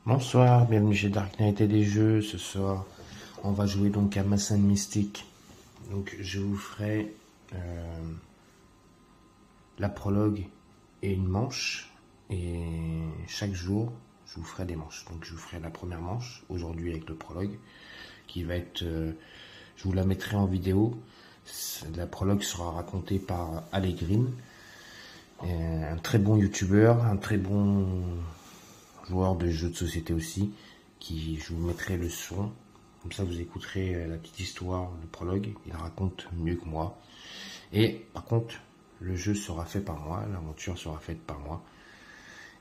Bonsoir, bienvenue chez Dark Knight et des jeux. Ce soir, on va jouer donc à Mass Mystique. Donc, je vous ferai la prologue et une manche. Et chaque jour, je vous ferai des manches. Donc, je vous ferai la première manche aujourd'hui avec le prologue, qui va être, je vous la mettrai en vidéo. La prologue sera racontée par Allegreen, un très bon youtubeur, un très bon joueur de jeux de société aussi, je vous mettrai le son, comme ça vous écouterez la petite histoire, le prologue, il raconte mieux que moi. Et par contre, le jeu sera fait par moi, l'aventure sera faite par moi.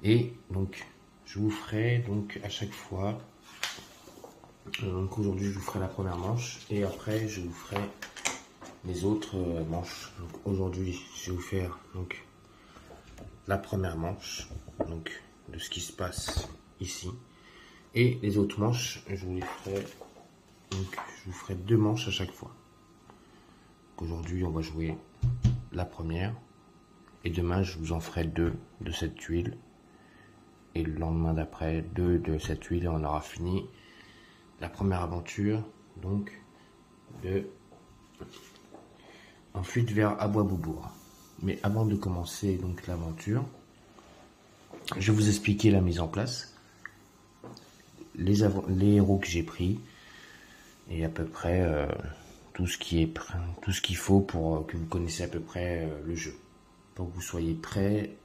Et donc, je vous ferai donc à chaque fois, donc aujourd'hui je vous ferai la première manche, et après je vous ferai les autres manches. Donc aujourd'hui, je vais vous faire donc la première manche, donc de ce qui se passe ici, et les autres manches je vous les ferai, donc je vous ferai deux manches à chaque fois. Aujourd'hui on va jouer la première et demain je vous en ferai deux de cette tuile et le lendemain d'après deux de cette tuile et on aura fini la première aventure donc de En fuite vers Abois-Boubourg. Mais avant de commencer donc l'aventure, je vais vous expliquer la mise en place, les héros que j'ai pris et à peu près tout ce qu'il faut pour que vous connaissiez à peu près le jeu, pour que vous soyez prêts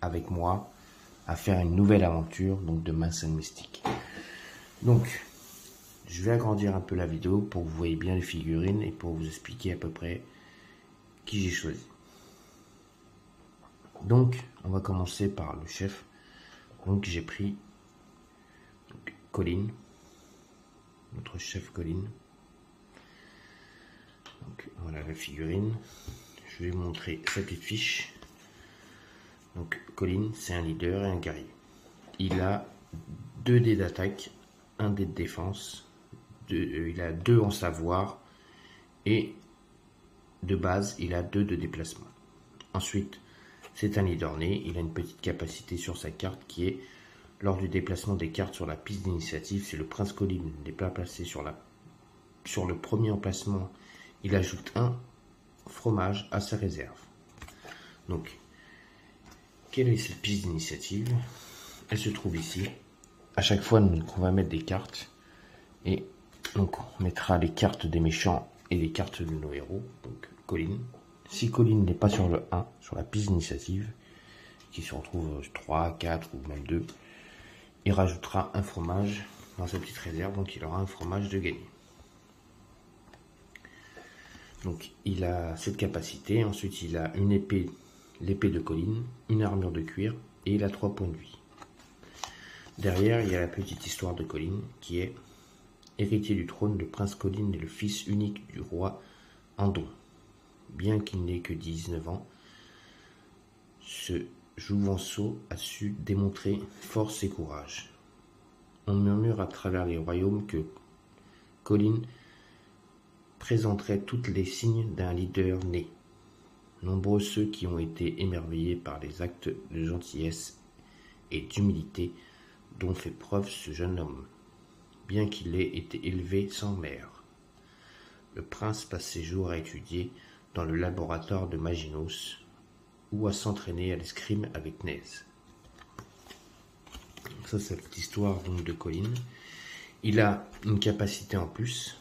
avec moi à faire une nouvelle aventure donc de Mass Mystique. Donc je vais agrandir un peu la vidéo pour que vous voyez bien les figurines et pour vous expliquer à peu près qui j'ai choisi. Donc on va commencer par le chef. Donc j'ai pris Colin, notre chef Colin. Donc voilà la figurine. Je vais vous montrer sa petite fiche. Donc Colin, c'est un leader et un guerrier. Il a 2 dés d'attaque, 1 dé de défense, il a 2 en savoir et de base il a 2 de déplacement. Ensuite, c'est un leader né, il a une petite capacité sur sa carte qui est lors du déplacement des cartes sur la piste d'initiative, si le prince Colin n'est pas placé sur le premier emplacement, il ajoute un fromage à sa réserve. Donc, quelle est cette piste d'initiative? Elle se trouve ici. À chaque fois, on va mettre des cartes. Et donc, on mettra les cartes des méchants et les cartes de nos héros. Donc, Colin. Si Colin n'est pas sur le 1, sur la piste d'initiative, qui se retrouve 3, 4 ou même 2, il rajoutera un fromage dans sa petite réserve. Donc, il aura un fromage de gagné. Donc, il a cette capacité. Ensuite, il a une épée, l'épée de Colin, une armure de cuir et il a 3 points de vie. Derrière, il y a la petite histoire de Colin qui est héritier du trône, le prince Colin est le fils unique du roi Andon. Bien qu'il n'ait que 19 ans, ce Jouvenceau a su démontrer force et courage. On murmure à travers les royaumes que Colin présenterait tous les signes d'un leader né. Nombreux ceux qui ont été émerveillés par les actes de gentillesse et d'humilité dont fait preuve ce jeune homme, bien qu'il ait été élevé sans mère. Le prince passe ses jours à étudier dans le laboratoire de Maginos ou à s'entraîner à l'escrime avec Nez. Ça, c'est la petite histoire donc de Colin. Il a une capacité en plus.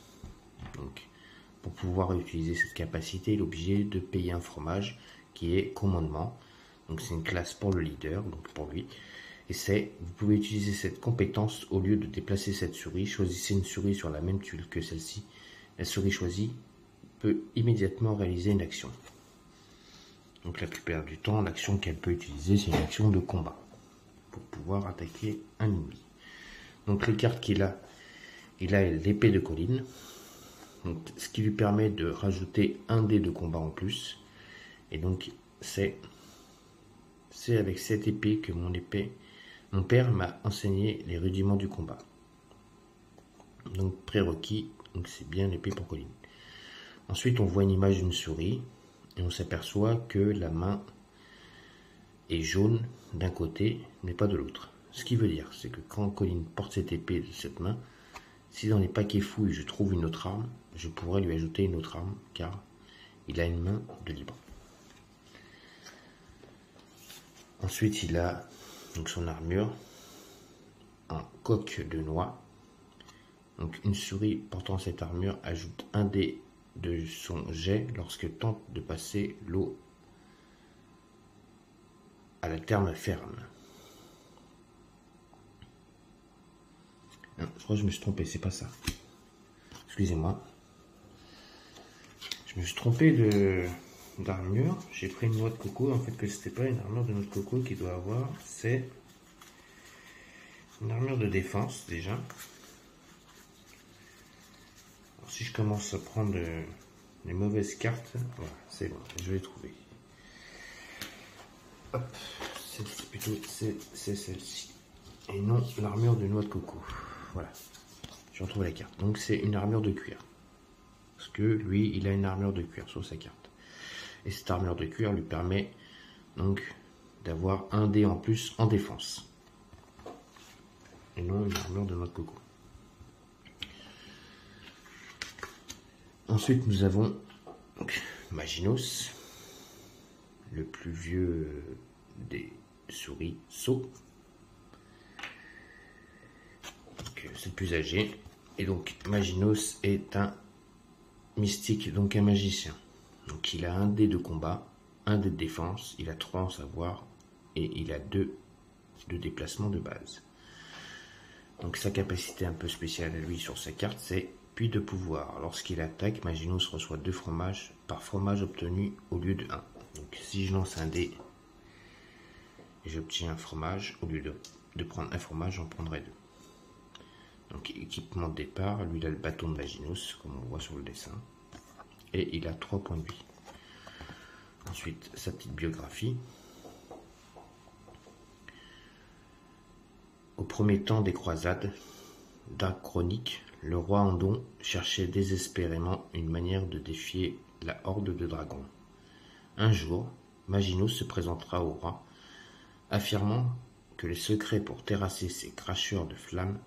Donc, pour pouvoir utiliser cette capacité, il est obligé de payer un fromage qui est commandement. Donc, c'est une classe pour le leader, donc pour lui. Et vous pouvez utiliser cette compétence au lieu de déplacer cette souris. Choisissez une souris sur la même tuile que celle-ci. La souris choisie peut immédiatement réaliser une action. Donc la plupart du temps, l'action qu'elle peut utiliser, c'est une action de combat pour pouvoir attaquer un ennemi. Donc les cartes qu'il a, il a l'épée de Colin, donc, ce qui lui permet de rajouter un dé de combat en plus. Et donc c'est avec cette épée que mon père m'a enseigné les rudiments du combat. Donc prérequis, donc c'est bien l'épée pour Colin. Ensuite, on voit une image d'une souris et on s'aperçoit que la main est jaune d'un côté, mais pas de l'autre. Ce qui veut dire, c'est que quand Colin porte cette épée de cette main, si dans les paquets fouilles je trouve une autre arme, je pourrais lui ajouter une autre arme, car il a une main de libre. Ensuite, il a donc son armure en coque de noix. Donc une souris portant cette armure ajoute un dé de son jet lorsque tente de passer l'eau à la terre ferme. Non, je crois que je me suis trompé, c'est pas ça. Excusez-moi. Je me suis trompé d'armure. J'ai pris une noix de coco. En fait, que c'était pas une armure de noix de coco qu'il doit avoir. C'est une armure de défense déjà. Alors, si je commence à prendre les mauvaises cartes, voilà, c'est bon, je vais trouver. Hop, c'est celle-ci. Et non l'armure de noix de coco. Voilà, je retrouve la carte. Donc c'est une armure de cuir. Parce que lui, il a une armure de cuir sur sa carte. Et cette armure de cuir lui permet donc d'avoir un dé en plus en défense. Et non une armure de noix de coco. Ensuite, nous avons donc Maginos, le plus vieux des souris sauts. C'est le plus âgé. Et donc Maginos est un mystique, donc un magicien. Donc il a un dé de combat, un dé de défense, il a 3 en savoir et il a 2 de déplacement de base. Donc sa capacité un peu spéciale à lui sur sa carte, c'est Puits de pouvoir. Lorsqu'il attaque, Maginos reçoit 2 fromages par fromage obtenu au lieu de 1. Donc si je lance un dé et j'obtiens un fromage, au lieu de prendre un fromage, j'en prendrai 2. Donc équipement de départ, lui il a le bâton de Maginos, comme on voit sur le dessin. Et il a 3 points de vie. Ensuite, sa petite biographie. Au premier temps des croisades, d'Arc Chronique, le roi Andon cherchait désespérément une manière de défier la horde de dragons. Un jour, Maginos se présentera au roi, affirmant que les secrets pour terrasser ces cracheurs de flammes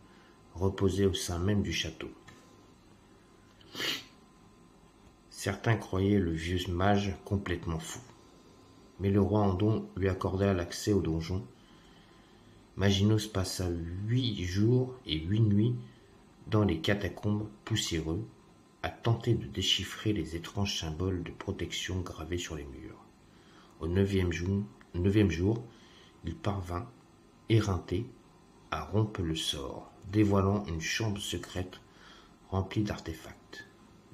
reposaient au sein même du château. Certains croyaient le vieux mage complètement fou, mais le roi Andon lui accorda l'accès au donjon. Maginos passa 8 jours et 8 nuits dans les catacombes poussiéreux à tenter de déchiffrer les étranges symboles de protection gravés sur les murs. Au 9e jour, il parvint, éreinté, à rompre le sort, dévoilant une chambre secrète remplie d'artefacts,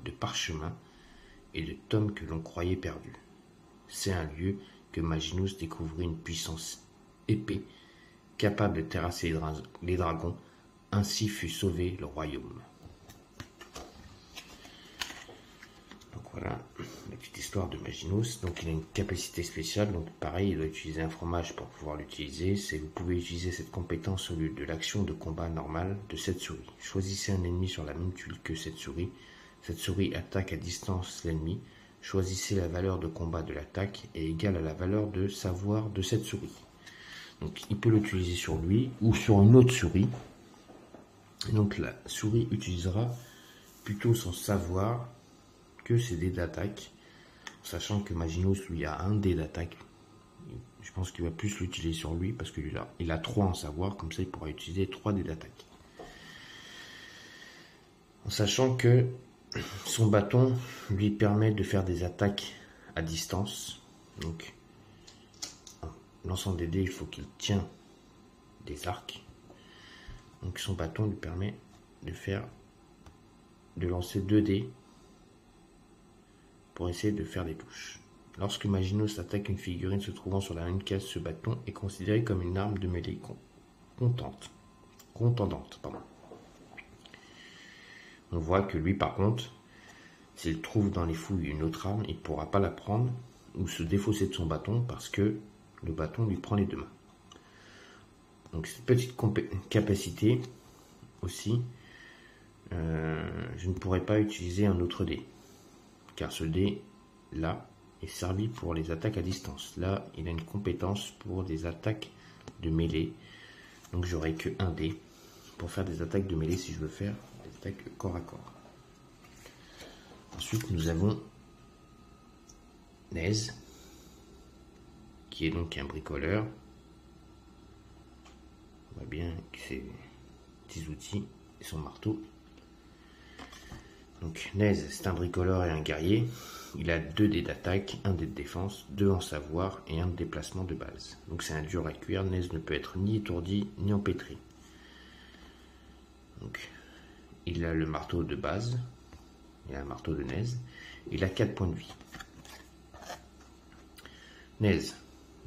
de parchemins et de tomes que l'on croyait perdus. C'est un lieu que Maginos découvrit une puissance épée capable de terrasser les dragons. Ainsi fut sauvé le royaume. Donc voilà la petite histoire de Maginos. Donc il a une capacité spéciale. Donc pareil, il doit utiliser un fromage pour pouvoir l'utiliser. Vous pouvez utiliser cette compétence au lieu de l'action de combat normale de cette souris. Choisissez un ennemi sur la même tuile que cette souris. Cette souris attaque à distance l'ennemi. Choisissez la valeur de combat de l'attaque est égale à la valeur de savoir de cette souris. Donc il peut l'utiliser sur lui ou sur une autre souris. Et donc la souris utilisera plutôt son savoir que ses dés d'attaque, sachant que Maginos lui a un dé d'attaque. Je pense qu'il va plus l'utiliser sur lui parce qu'il a 3 en savoir, comme ça il pourra utiliser 3 dés d'attaque. En sachant que son bâton lui permet de faire des attaques à distance. Donc en lançant des dés, il faut qu'il tienne des arcs. Donc son bâton lui permet de lancer 2 dés pour essayer de faire des touches. Lorsque Maginos attaque une figurine se trouvant sur la même case, ce bâton est considéré comme une arme de mêlée contendante. On voit que lui par contre, s'il trouve dans les fouilles une autre arme, il ne pourra pas la prendre ou se défausser de son bâton parce que le bâton lui prend les 2 mains. Donc cette petite capacité aussi, je ne pourrais pas utiliser un autre dé, car ce dé là est servi pour les attaques à distance. Là, il a une compétence pour des attaques de mêlée, Donc j'aurai que 1 dé pour faire des attaques de mêlée si je veux faire des attaques corps à corps. Ensuite nous avons Nez, qui est donc un bricoleur. On voit bien que ses petits outils et son marteau. Donc Nez, c'est un bricoleur et un guerrier. Il a 2 dés d'attaque, 1 dé de défense, 2 en savoir et 1 de déplacement de base. Donc c'est un dur à cuire. Nez ne peut être ni étourdi ni empêtré. Donc il a le marteau de base. Il a un marteau de Nez. Il a 4 points de vie. Nez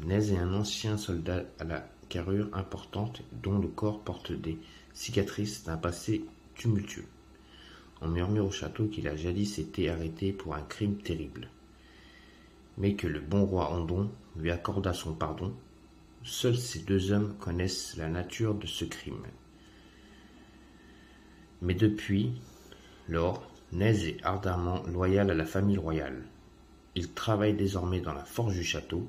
est un ancien soldat à la carrure importante dont le corps porte des cicatrices d'un passé tumultueux. On murmure au château qu'il a jadis été arrêté pour un crime terrible, mais que le bon roi Andon lui accorda son pardon. Seuls ces 2 hommes connaissent la nature de ce crime. Mais depuis lors, Nez est ardemment loyal à la famille royale. Il travaille désormais dans la forge du château,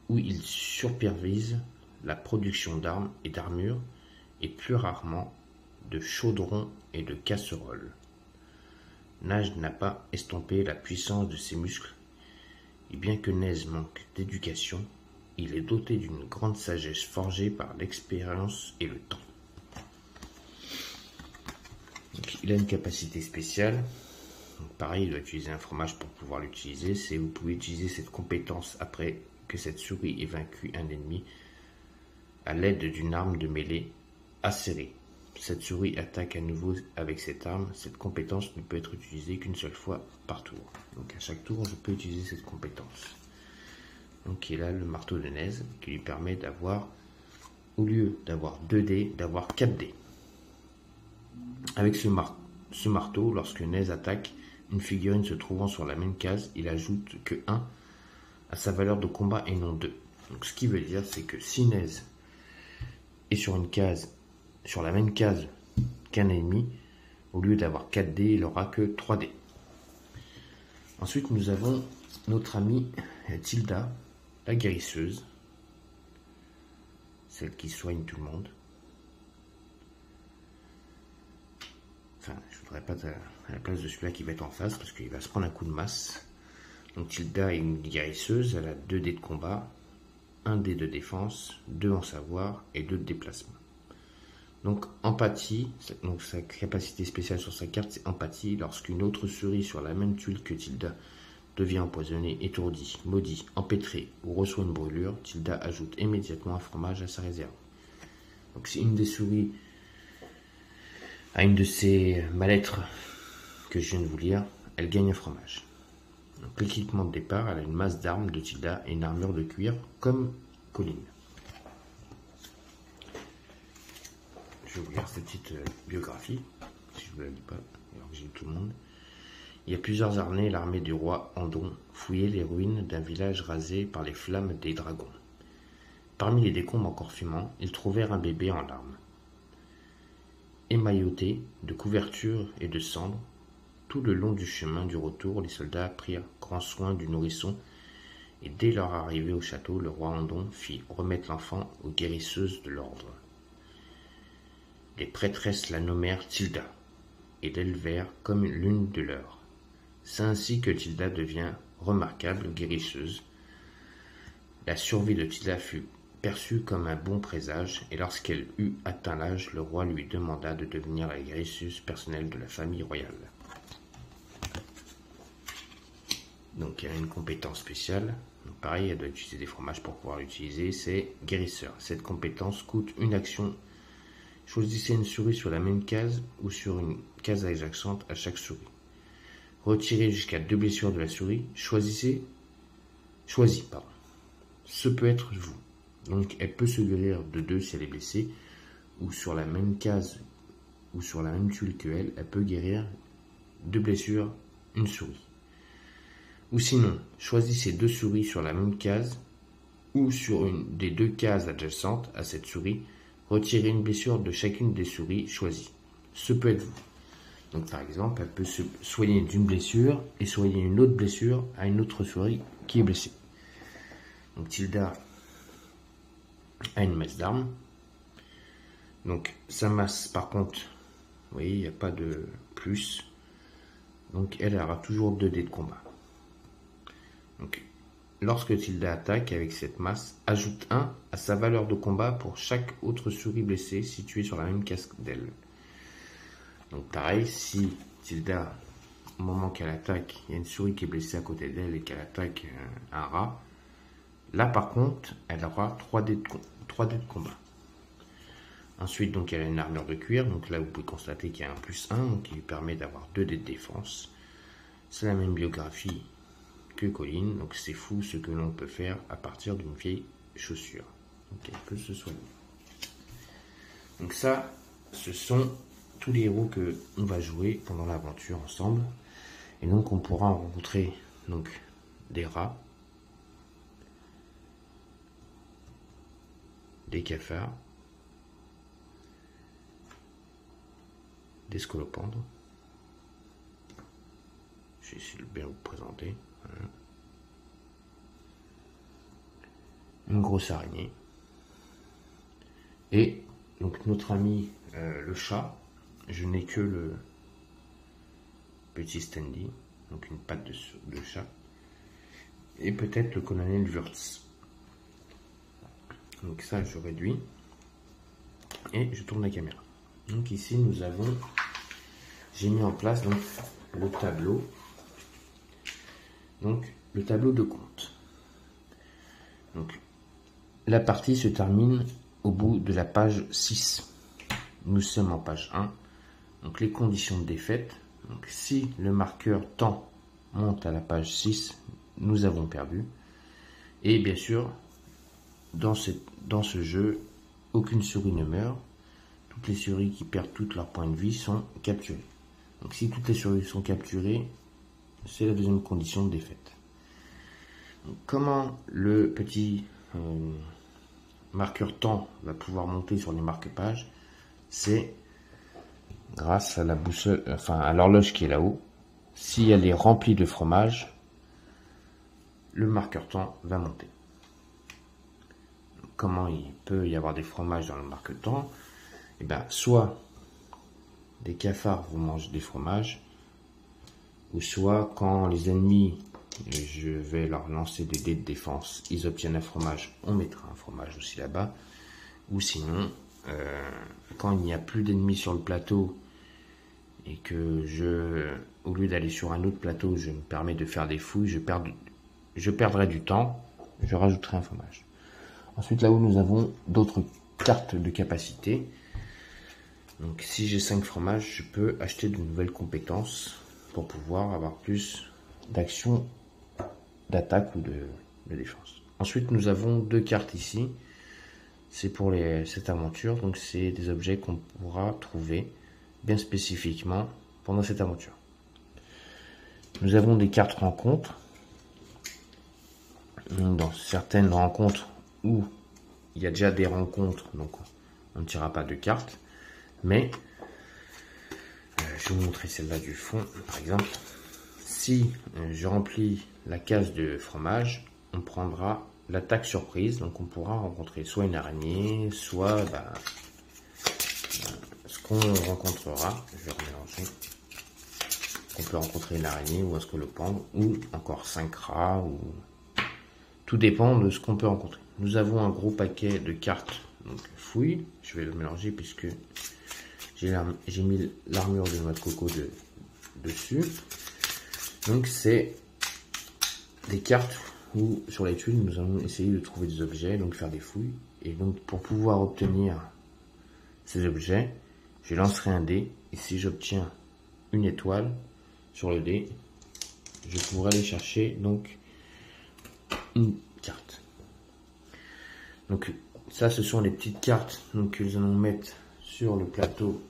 où il supervise la production d'armes et d'armures, et plus rarement de chaudrons et de casseroles. Nage n'a pas estompé la puissance de ses muscles, et bien que Nez manque d'éducation, il est doté d'une grande sagesse forgée par l'expérience et le temps. Donc, il a une capacité spéciale. Donc, pareil, il doit utiliser un fromage pour pouvoir l'utiliser. Vous pouvez utiliser cette compétence après que cette souris ait vaincu un ennemi à l'aide d'une arme de mêlée acérée. Cette souris attaque à nouveau avec cette arme. Cette compétence ne peut être utilisée qu'une seule fois par tour. Donc à chaque tour, je peux utiliser cette compétence. Donc il a le marteau de Nez qui lui permet d'avoir, au lieu d'avoir 2 dés, d'avoir 4 dés. Avec ce marteau, lorsque Nez attaque une figurine se trouvant sur la même case, il ajoute que 1 à sa valeur de combat et non 2. Donc ce qui veut dire, c'est que si Nez est sur la même case qu'un ennemi, au lieu d'avoir 4 dés, il n'aura que 3 dés. Ensuite, nous avons notre amie Tilda, la guérisseuse, celle qui soigne tout le monde. Enfin, je ne voudrais pas à la place de celui-là qui va être en face, parce qu'il va se prendre un coup de masse. Donc Tilda est une guérisseuse, elle a 2 dés de combat, 1 dé de défense, 2 en savoir et 2 de déplacement. Donc empathie, donc sa capacité spéciale sur sa carte, c'est empathie. Lorsqu'une autre souris sur la même tuile que Tilda devient empoisonnée, étourdie, maudit, empêtrée ou reçoit une brûlure, Tilda ajoute immédiatement un fromage à sa réserve. Donc si une des souris a une de ces mal-être que je viens de vous lire, elle gagne un fromage. Donc l'équipement de départ, elle a une masse d'armes de Tilda et une armure de cuir comme Colline. Je vais vous lire cette petite biographie, si je ne vous la lis pas, alors que j'ai tout le monde. Il y a plusieurs années, l'armée du roi Andon fouillait les ruines d'un village rasé par les flammes des dragons. Parmi les décombres encore fumants, ils trouvèrent un bébé en larmes. Émailloté de couvertures et de cendres, tout le long du chemin du retour, les soldats prirent grand soin du nourrisson, et dès leur arrivée au château, le roi Andon fit remettre l'enfant aux guérisseuses de l'ordre. Les prêtresses la nommèrent Tilda, et l'élevèrent comme l'une de leurs. C'est ainsi que Tilda devient remarquable guérisseuse. La survie de Tilda fut perçue comme un bon présage, et lorsqu'elle eut atteint l'âge, le roi lui demanda de devenir la guérisseuse personnelle de la famille royale. Donc elle a une compétence spéciale. Donc, pareil, elle doit utiliser des fromages pour pouvoir l'utiliser. C'est guérisseur. Cette compétence coûte une action. Choisissez une souris sur la même case ou sur une case adjacente à chaque souris. Retirez jusqu'à 2 blessures de la souris. Choisis. Ce peut être vous. Donc elle peut se guérir de 2 si elle est blessée, ou sur la même case ou sur la même tuile que elle peut guérir 2 blessures, une souris. Ou sinon, choisissez 2 souris sur la même case ou sur une des 2 cases adjacentes à cette souris. Retirez une blessure de chacune des souris choisies. Ce peut être vous. Donc par exemple, elle peut se soigner d'une blessure et soigner une autre blessure à une autre souris qui est blessée. Donc Tilda a une masse d'armes. Donc sa masse par contre, vous voyez, il n'y a pas de plus. Donc elle aura toujours 2 dés de combat. Donc lorsque Tilda attaque avec cette masse, ajoute 1 à sa valeur de combat pour chaque autre souris blessée située sur la même casque d'elle. Donc pareil, si Tilda, au moment qu'elle attaque, il y a une souris qui est blessée à côté d'elle et qu'elle attaque un rat, là par contre, elle aura 3 dés de combat. Ensuite, donc, elle a une armure de cuir. Donc là, vous pouvez constater qu'il y a un +1, donc qui lui permet d'avoir 2 dés de défense. C'est la même biographie que Colin. Donc c'est fou ce que l'on peut faire à partir d'une vieille chaussure. Donc elle peut se soigner. Donc ça, ce sont tous les héros que on va jouer pendant l'aventure ensemble. Et donc on pourra rencontrer donc des rats, des cafards, des scolopendres. Je vais essayer de bien vous présenter. Voilà. Une grosse araignée. Et donc notre ami le chat, je n'ai que le petit Standy, donc une patte de chat. Et peut-être le colonel Wurtz. Donc ça je réduis. Et je tourne la caméra. Donc ici nous avons, j'ai mis en place donc le tableau, le tableau de compte. Donc la partie se termine au bout de la page 6. Nous sommes en page 1. Donc les conditions de défaite. Donc si le marqueur temps monte à la page 6, nous avons perdu. Et bien sûr, dans ce jeu, aucune souris ne meurt. Toutes les souris qui perdent tous leurs points de vie sont capturées. Donc si toutes les souris sont capturées, c'est la deuxième condition de défaite. Donc, comment le petit marqueur temps va pouvoir monter sur les marque-pages? C'est grâce à la boussole, enfin à l'horloge qui est là-haut. Si elle est remplie de fromage, le marqueur temps va monter. Donc, comment il peut y avoir des fromages dans le marqueur temps? Eh bien, soit des cafards vous mangent des fromages, ou soit quand les ennemis, je vais leur lancer des dés de défense, ils obtiennent un fromage, on mettra un fromage aussi là-bas, ou sinon, quand il n'y a plus d'ennemis sur le plateau et que au lieu d'aller sur un autre plateau, je me permets de faire des fouilles, je perdrai du temps, je rajouterai un fromage. Ensuite, là où nous avons d'autres cartes de capacité. Donc si j'ai 5 fromages, je peux acheter de nouvelles compétences pour pouvoir avoir plus d'action, d'attaque ou de défense. Ensuite, nous avons 2 cartes ici. C'est pour cette aventure. Donc c'est des objets qu'on pourra trouver bien spécifiquement pendant cette aventure. Nous avons des cartes rencontres. Dans certaines rencontres où il y a déjà des rencontres, donc on ne tirera pas de cartes. Mais, je vais vous montrer celle-là du fond, par exemple. Si je remplis la case de fromage, on prendra l'attaque surprise. Donc on pourra rencontrer soit une araignée, soit ce qu'on rencontrera. Je vais remélanger. On peut rencontrer une araignée ou un scolopendre, ou encore 5 rats. Tout dépend de ce qu'on peut rencontrer. Nous avons un gros paquet de cartes, donc fouilles. Je vais le mélanger puisque j'ai mis l'armure de noix de coco dessus. Donc c'est des cartes où sur les tuiles nous allons essayer de trouver des objets, donc faire des fouilles. Et donc pour pouvoir obtenir ces objets, je lancerai un dé. Et si j'obtiens une étoile sur le dé, je pourrai aller chercher donc une carte. Donc ça, ce sont les petites cartes donc, que nous allons mettre sur le plateau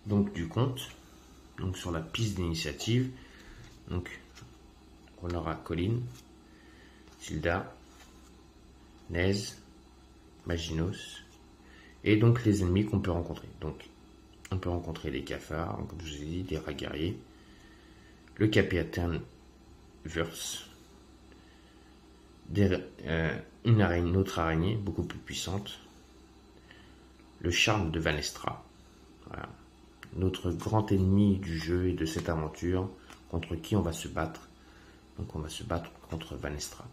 donc du compte, donc sur la piste d'initiative. Donc on aura Colin, Tilda, Nez, Maginos et donc les ennemis qu'on peut rencontrer. Donc on peut rencontrer des cafards, comme je vous ai dit, des rats guerriers, le capitaine Wurtz, une autre araignée beaucoup plus puissante, le charme de Vanestra. Voilà. Notre grand ennemi du jeu et de cette aventure, contre qui on va se battre. Donc on va se battre contre Vanestra.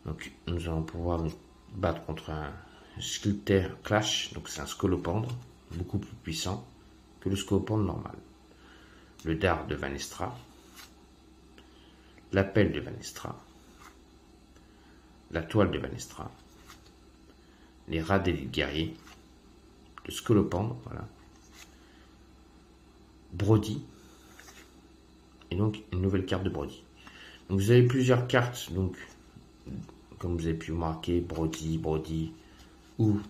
Donc nous allons pouvoir nous battre contre un Sculpter Clash, donc c'est un scolopendre, beaucoup plus puissant que le scolopendre normal. Le dard de Vanestra, l'appel de Vanestra, la toile de Vanestra, les rats d'élite guerrier, le scolopendre, voilà, Brody, et donc une nouvelle carte de Brody. Donc vous avez plusieurs cartes, donc comme vous avez pu marquer, Brody, ou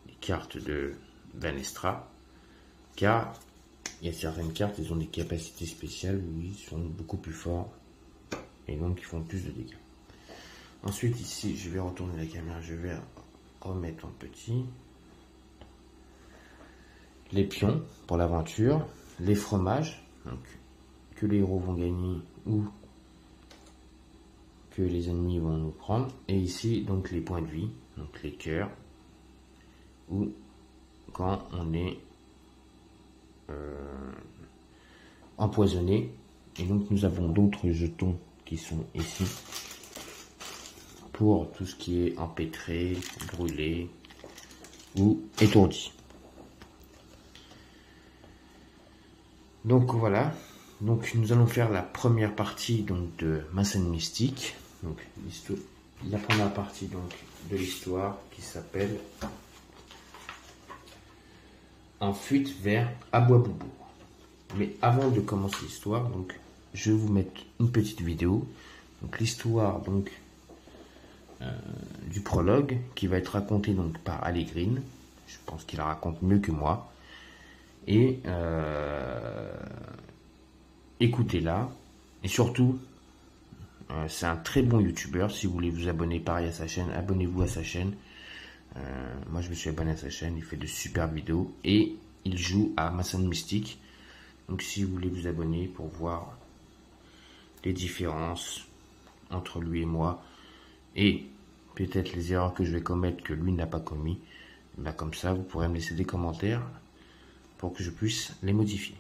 les cartes de Vanestra, car il y a certaines cartes, elles ont des capacités spéciales où ils sont beaucoup plus forts et donc ils font plus de dégâts. Ensuite ici, je vais retourner la caméra, je vais remettre en petit les pions pour l'aventure, les fromages, donc que les héros vont gagner ou que les ennemis vont nous prendre, et ici donc les points de vie, donc les cœurs, ou quand on est empoisonné. Et donc nous avons d'autres jetons qui sont ici pour tout ce qui est empêtré, brûlé ou étourdi. Donc voilà, donc nous allons faire la première partie donc de ma scène mystique. Donc la première partie donc de l'histoire qui s'appelle En fuite vers Abois-Bourbourg. Mais avant de commencer l'histoire, donc je vais vous mettre une petite vidéo. Donc l'histoire donc du prologue qui va être raconté donc par Allegrine. Je pense qu'il la raconte mieux que moi. Et écoutez-la. Et surtout, c'est un très bon youtubeur. Si vous voulez vous abonner pareil à sa chaîne, abonnez-vous à sa chaîne. Moi je me suis abonné à sa chaîne, il fait de super vidéos et il joue à ma scène mystique. Donc si vous voulez vous abonner pour voir les différences entre lui et moi et peut-être les erreurs que je vais commettre que lui n'a pas commis, ben comme ça vous pourrez me laisser des commentaires pour que je puisse les modifier.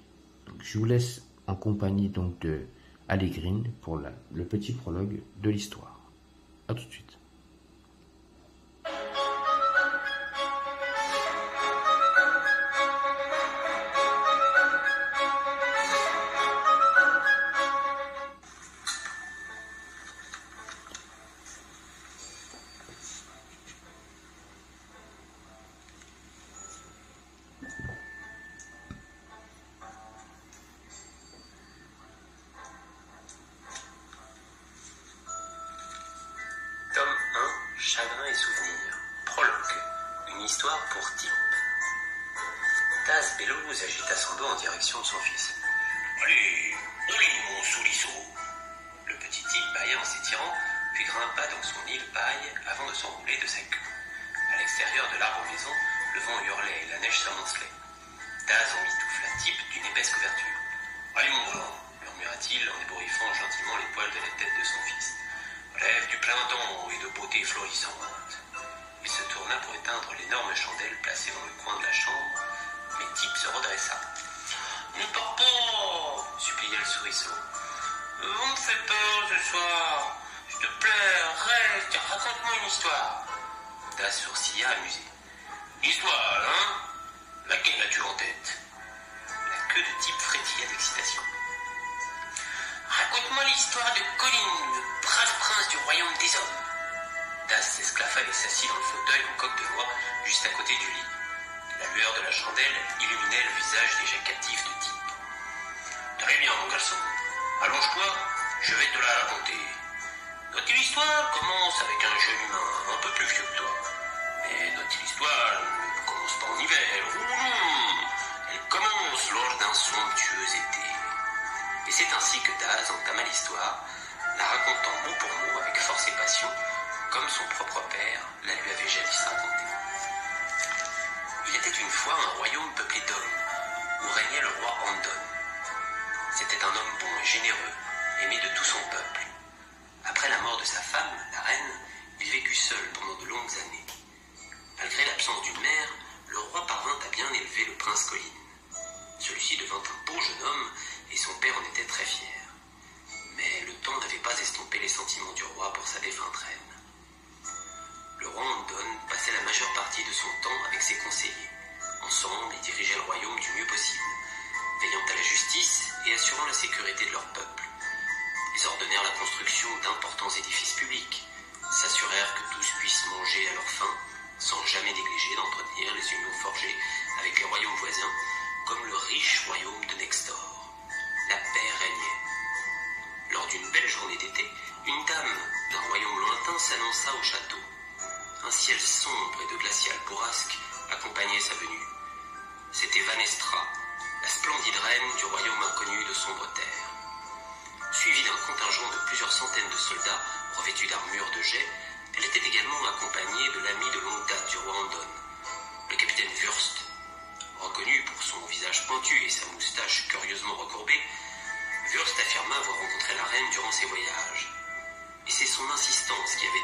Donc, je vous laisse en compagnie donc de Allegrine pour le petit prologue de l'histoire. A tout de suite. Chagrin et souvenirs. Prologue. Une histoire pour Tip. Daz Bellows agita son dos en direction de son fils. Allez, on lit mon soulisseau. Le petit Tip bâilla en s'étirant, puis grimpa dans son lit de paille avant de s'enrouler de sa queue. À l'extérieur de l'arbre maison, le vent hurlait et la neige s'amoncelait. Daz en mitoufla Tip d'une épaisse couverture. Allez mon grand, murmura-t-il en ébouriffant gentiment les poils de la tête de son fils. Rêve du printemps et de beauté florissante. Il se tourna pour éteindre l'énorme chandelle placée dans le coin de la chambre, mais Tip se redressa. « Ne pars pas !» suppliait le souriceau. « On me fait peur ce soir. S'il te plaît, reste et raconte-moi une histoire. » Daz sourcilla amusé. « L'histoire, hein? Laquelle as-tu en tête ?» La queue de Tip frétilla d'excitation. Raconte-moi l'histoire de Colin, le brave prince du royaume des hommes. Daz s'esclaffa et s'assit dans le fauteuil en coque de noix, juste à côté du lit. La lueur de la chandelle illuminait le visage déjà captif de Tip. Très bien, mon garçon. Allonge-toi, je vais te la raconter. Notre histoire commence avec un jeune humain un peu plus vieux que toi. Mais notre histoire ne commence pas en hiver. Elle commence lors d'un somptueux été. Et c'est ainsi que Daz entama l'histoire, la racontant mot pour mot avec force et passion, comme son propre père la lui avait jadis racontée. Il était une fois un royaume peuplé d'hommes, où régnait le roi Andon. C'était un homme bon et généreux, aimé de tout son peuple. Après la mort de sa femme, la reine, il vécut seul pendant de longues années. Malgré l'absence d'une mère, le roi parvint à bien élever le prince Colin. Celui-ci devint un beau jeune homme et son père en était très fier. Mais le temps n'avait pas estompé les sentiments du roi pour sa défunte reine. Le roi Andon passait la majeure partie de son temps avec ses conseillers. Ensemble, ils dirigeaient le royaume du mieux possible, veillant à la justice et assurant la sécurité de leur peuple. Ils ordonnèrent la construction d'importants édifices publics, s'assurèrent que tous puissent manger à leur faim, sans jamais négliger d'entretenir les unions forgées avec les royaumes voisins, comme le riche royaume de Nextor. La paix régnait. Lors d'une belle journée d'été, une dame d'un royaume lointain s'annonça au château. Un ciel sombre et de glaciale bourrasque accompagnait sa venue. C'était Vanestra, la splendide reine du royaume inconnu de sombre terre. Suivie d'un contingent de plusieurs centaines de soldats revêtus d'armures de jet, elle était également accompagnée de l'ami de longue date du roi Andon, le capitaine Wurst. Reconnu pour son visage pointu et sa moustache curieusement recourbée, Wurst affirma avoir rencontré la reine durant ses voyages. Et c'est son insistance qui avait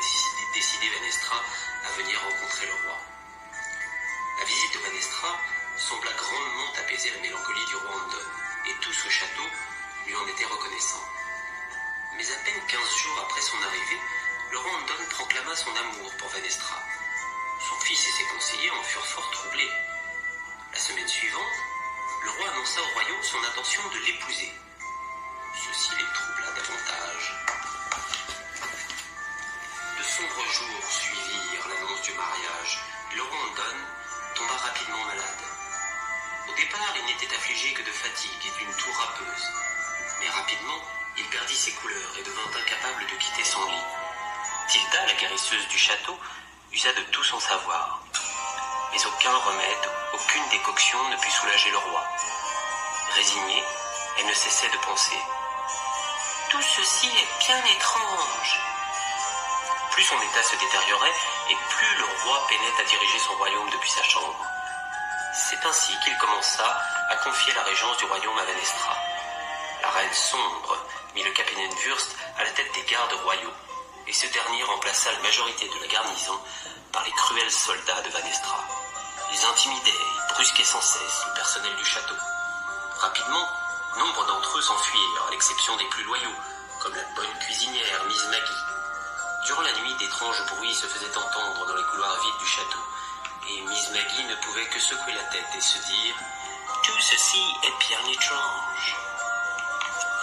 décidé Vanestra à venir rencontrer le roi. La visite de Vanestra sembla grandement apaiser la mélancolie du roi Andon, et tout ce château lui en était reconnaissant. Mais à peine 15 jours après son arrivée, le roi Andon proclama son amour pour Vanestra. Son fils et ses conseillers en furent fort troublés. La semaine suivante, le roi annonça au royaume son intention de l'épouser. Ceci les troubla davantage. De sombres jours suivirent l'annonce du mariage. Le roi Andon tomba rapidement malade. Au départ, il n'était affligé que de fatigue et d'une toux râpeuse. Mais rapidement, il perdit ses couleurs et devint incapable de quitter son lit. Tilda, la guérisseuse du château, usa de tout son savoir. Mais aucun remède, aucune décoction ne put soulager le roi. Résignée, elle ne cessait de penser. « Tout ceci est bien étrange. » Plus son état se détériorait, et plus le roi peinait à diriger son royaume depuis sa chambre. C'est ainsi qu'il commença à confier la régence du royaume à Vanestra. La reine sombre mit le capitaine Wurst à la tête des gardes royaux, et ce dernier remplaça la majorité de la garnison par les cruels soldats de Vanestra. Ils intimidaient et brusquaient sans cesse le personnel du château. Rapidement, nombre d'entre eux s'enfuirent, à l'exception des plus loyaux, comme la bonne cuisinière Miss Maggie. Durant la nuit, d'étranges bruits se faisaient entendre dans les couloirs vides du château, et Miss Maggie ne pouvait que secouer la tête et se dire « Tout ceci est bien étrange ».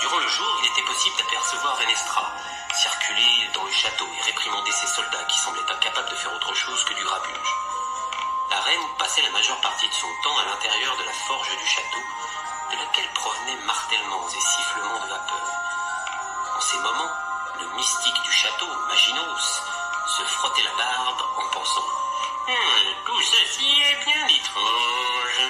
Durant le jour, il était possible d'apercevoir Vanestra, circuler dans le château et réprimander ses soldats qui semblaient incapables de faire autre chose que du grabuge. La reine passait la majeure partie de son temps à l'intérieur de la forge du château, de laquelle provenaient martèlements et sifflements de vapeur. En ces moments, le mystique du château, Maginos, se frottait la barbe en pensant « Tout ceci est bien étrange ».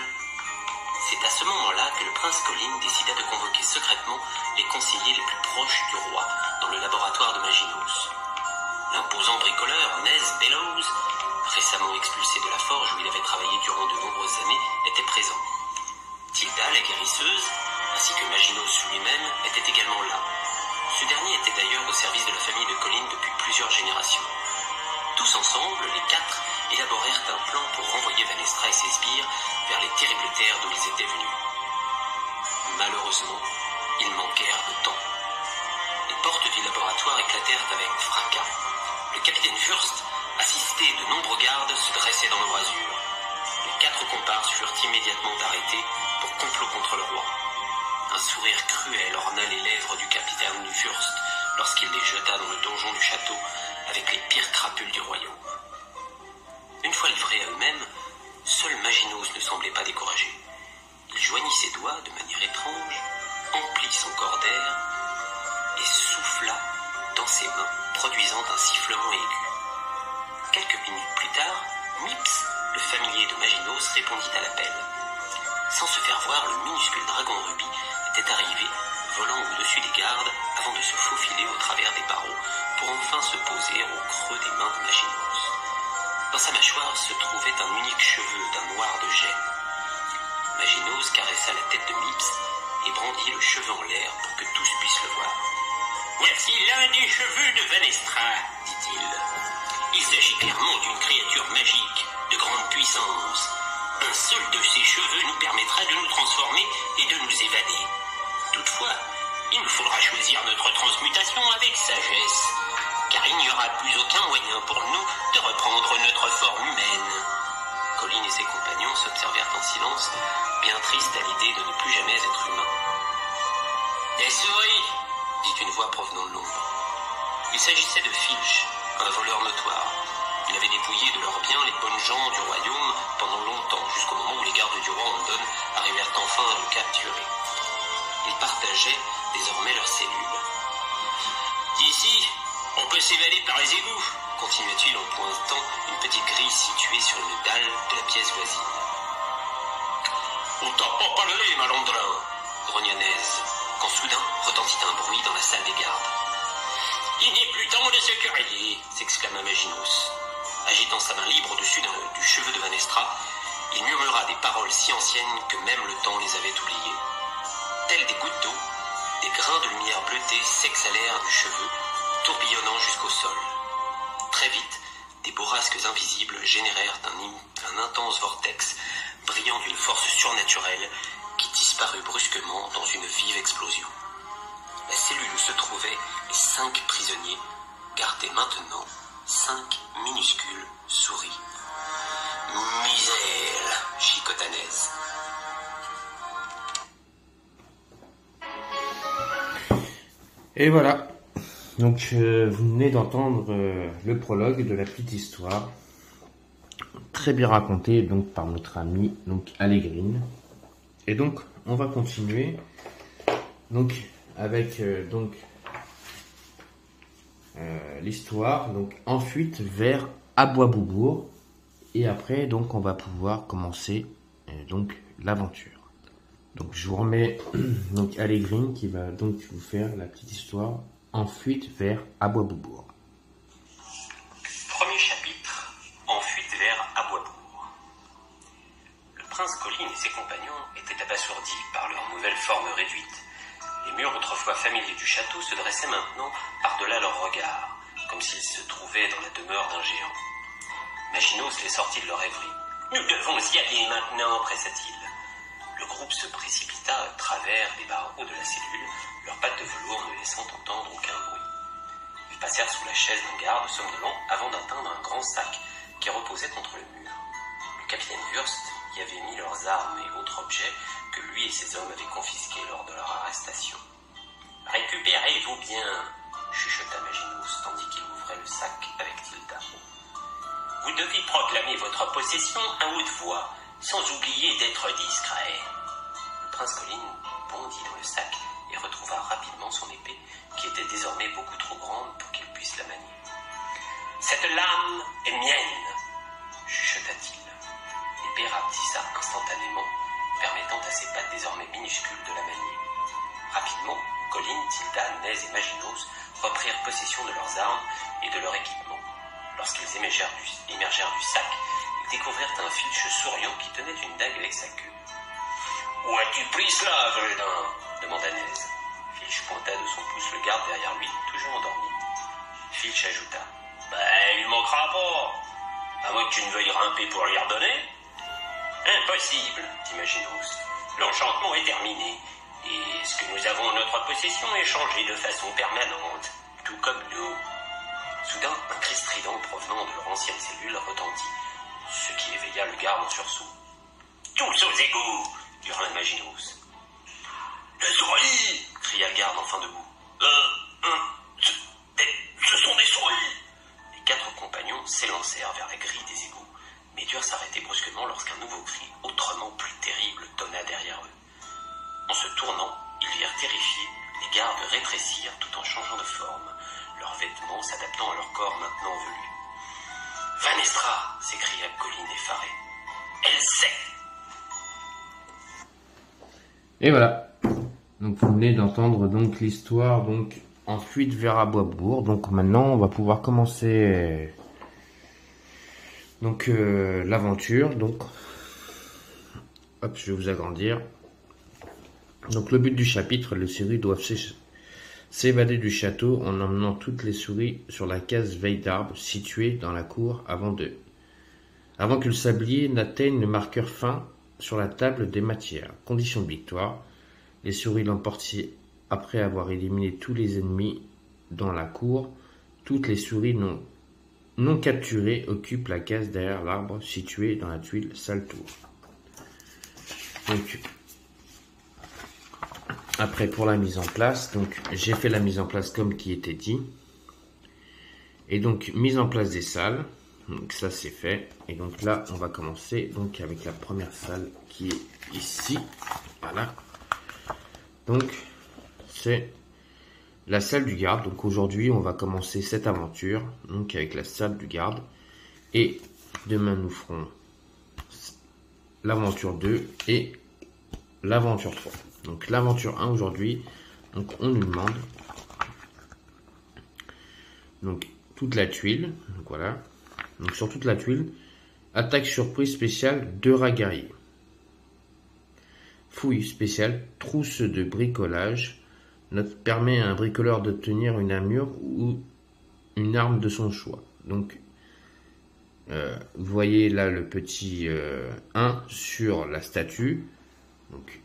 C'est à ce moment-là que le prince Colin décida de convoquer secrètement les conseillers les plus proches du roi dans le laboratoire de Maginos. L'imposant bricoleur Nez Bellows, récemment expulsé de la forge où il avait travaillé durant de nombreuses années, était présent. Tilda, la guérisseuse, ainsi que Maginos lui-même, étaient également là. Ce dernier était d'ailleurs au service de la famille de Colin depuis plusieurs générations. Tous ensemble, les quatre, élaborèrent un plan pour renvoyer Vanestra et ses sbires vers les terribles terres d'où ils étaient venus. Malheureusement, ils manquèrent de temps. Les portes du laboratoire éclatèrent avec fracas. Le capitaine Wurst, assisté de nombreux gardes, se dressait dans l'embrasure. Les quatre comparses furent immédiatement arrêtés pour complot contre le roi. Un sourire cruel orna les lèvres du capitaine Wurst lorsqu'il les jeta dans le donjon du château avec les pires crapules du royaume. Une fois livrés à eux-mêmes, seul Maginos ne semblait pas découragé. Il joignit ses doigts de manière étrange, emplit son corps d'air et souffla dans ses mains, produisant un sifflement aigu. Quelques minutes plus tard, Mips, le familier de Maginos, répondit à l'appel. Sans se faire voir, le minuscule dragon rubis était arrivé, volant au-dessus des gardes avant de se faufiler au travers des barreaux pour enfin se poser au creux des mains de Maginos. Dans sa mâchoire se trouvait un unique cheveu d'un noir de gêne. Maginos caressa la tête de Mips et brandit le cheveu en l'air pour que tous puissent le voir. Voici l'un des cheveux de Vanestra, dit-il. Il s'agit clairement d'une créature magique, de grande puissance. Un seul de ces cheveux nous permettra de nous transformer et de nous évader. Toutefois, il nous faudra choisir notre transmutation avec sagesse, car il n'y aura plus aucun moyen pour nous de reprendre notre forme humaine. Colline et ses compagnons s'observèrent en silence, bien tristes à l'idée de ne plus jamais être humains. « Des souris !» dit une voix provenant de l'ombre. Il s'agissait de Filch, un voleur notoire. Il avait dépouillé de leurs biens les bonnes gens du royaume pendant longtemps, jusqu'au moment où les gardes du roi Ondon arrivèrent enfin à le capturer. Ils partageaient désormais leurs cellules. « D'ici, on peut s'évader par les égouts !» continua-t-il en pointant une petite grille située sur une dalle de la pièce voisine. « On t'a pas parlé, malandrin !» grogna Nez, quand soudain retentit un bruit dans la salle des gardes. « Il n'est plus temps de se quereller !» s'exclama Maginus. Agitant sa main libre au-dessus du cheveu de Vanestra, il murmura des paroles si anciennes que même le temps les avait oubliées. Tels des gouttes d'eau, des grains de lumière bleutée s'exhalèrent du cheveu, tourbillonnant jusqu'au sol. Très vite, des bourrasques invisibles générèrent un intense vortex, brillant d'une force surnaturelle, qui disparut brusquement dans une vive explosion. La cellule où se trouvaient les 5 prisonniers gardait maintenant 5 minuscules souris. « Misère !» chicota Nez. Et voilà. Donc vous venez d'entendre le prologue de la petite histoire, très bien raconté donc par notre ami donc Allegrine. Et donc on va continuer donc avec l'histoire donc en fuite vers Abois-Boubourg, et après donc on va pouvoir commencer donc l'aventure. Donc je vous remets donc Allegrine qui va donc vous faire la petite histoire en fuite vers Abois-Boubourg. Premier chapitre, en fuite vers Abois-Boubourg. Le prince Colline et ses compagnons étaient abasourdis par leur nouvelle forme réduite. Les murs autrefois familiers du château se dressaient maintenant par-delà leurs regards, comme s'ils se trouvaient dans la demeure d'un géant. Maginus les sortit de leur rêverie. « Nous devons y aller maintenant » pressa-t-il. Le groupe se précipita à travers les barreaux de la cellule, leurs pattes de velours ne laissant entendre aucun bruit. Ils passèrent sous la chaise d'un garde somnolent avant d'atteindre un grand sac qui reposait contre le mur. Le capitaine Wurst y avait mis leurs armes et autres objets que lui et ses hommes avaient confisqués lors de leur arrestation. « Récupérez-vous bien !» chuchota Maginus tandis qu'il ouvrait le sac avec Tilda. « Vous devez proclamer votre possession à haute voix, sans oublier d'être discret. » Le prince Colline bondit dans le sac et retrouva rapidement son épée, qui était désormais beaucoup trop grande pour qu'il puisse la manier. « Cette lame est mienne !» chuchota-t-il. L'épée rapetissa instantanément, permettant à ses pattes désormais minuscules de la manier. Rapidement, Colline, Tilda, Nez et Maginus reprirent possession de leurs armes et de leur équipement. Lorsqu'ils émergèrent du sac, ils découvrirent un Filch souriant qui tenait une dague avec sa queue. « Où as-tu pris cela, Veledin ?» demanda Nez. Filch pointa de son pouce le garde derrière lui, toujours endormi. Filch ajouta. « Il manquera pas, à moins que tu ne veuilles grimper pour lui redonner. »« Impossible, dit Maginus. L'enchantement est terminé, et ce que nous avons en notre possession est changé de façon permanente, tout comme nous. » Soudain, un cri strident provenant de leur ancienne cellule retentit, ce qui éveilla le garde en sursaut. « Tous aux égouts !» hurla Maginus. « Des souris !» cria le garde enfin debout. Ce sont des souris !» Les 4 compagnons s'élancèrent vers la grille des égouts, mais durent s'arrêter brusquement lorsqu'un nouveau cri, autrement plus terrible, tonna derrière eux. En se tournant, ils virent terrifiés les gardes rétrécir tout en changeant de forme, leurs vêtements s'adaptant à leur corps maintenant velu. « Vanestra !» s'écria Colline effarée. « Elle sait !» Et voilà. Donc vous venez d'entendre donc l'histoire donc en fuite vers Abois-Boubourg. Donc maintenant on va pouvoir commencer donc l'aventure. Donc je vais vous agrandir. Donc le but du chapitre, les séries doivent s'évader du château en emmenant toutes les souris sur la case veille d'arbre située dans la cour avant que le sablier n'atteigne le marqueur fin sur la table des matières. Condition de victoire, les souris l'emportent après avoir éliminé tous les ennemis dans la cour. Toutes les souris non capturées occupent la case derrière l'arbre situé dans la tuile salle tour. Donc, après pour la mise en place, donc j'ai fait la mise en place comme qui était dit. Et donc mise en place des salles, donc ça c'est fait. Et donc là on va commencer donc avec la première salle qui est ici. Voilà. Donc c'est la salle du garde. Donc aujourd'hui on va commencer cette aventure donc avec la salle du garde. Et demain nous ferons l'aventure 2 et l'aventure 3. Donc l'aventure 1 aujourd'hui, donc on nous demande donc toute la tuile, donc voilà. Donc sur toute la tuile, attaque surprise spéciale 2 rats guerriers. Fouille spéciale, trousse de bricolage, permet à un bricoleur d'obtenir une armure ou une arme de son choix. Donc vous voyez là le petit 1 sur la statue. Donc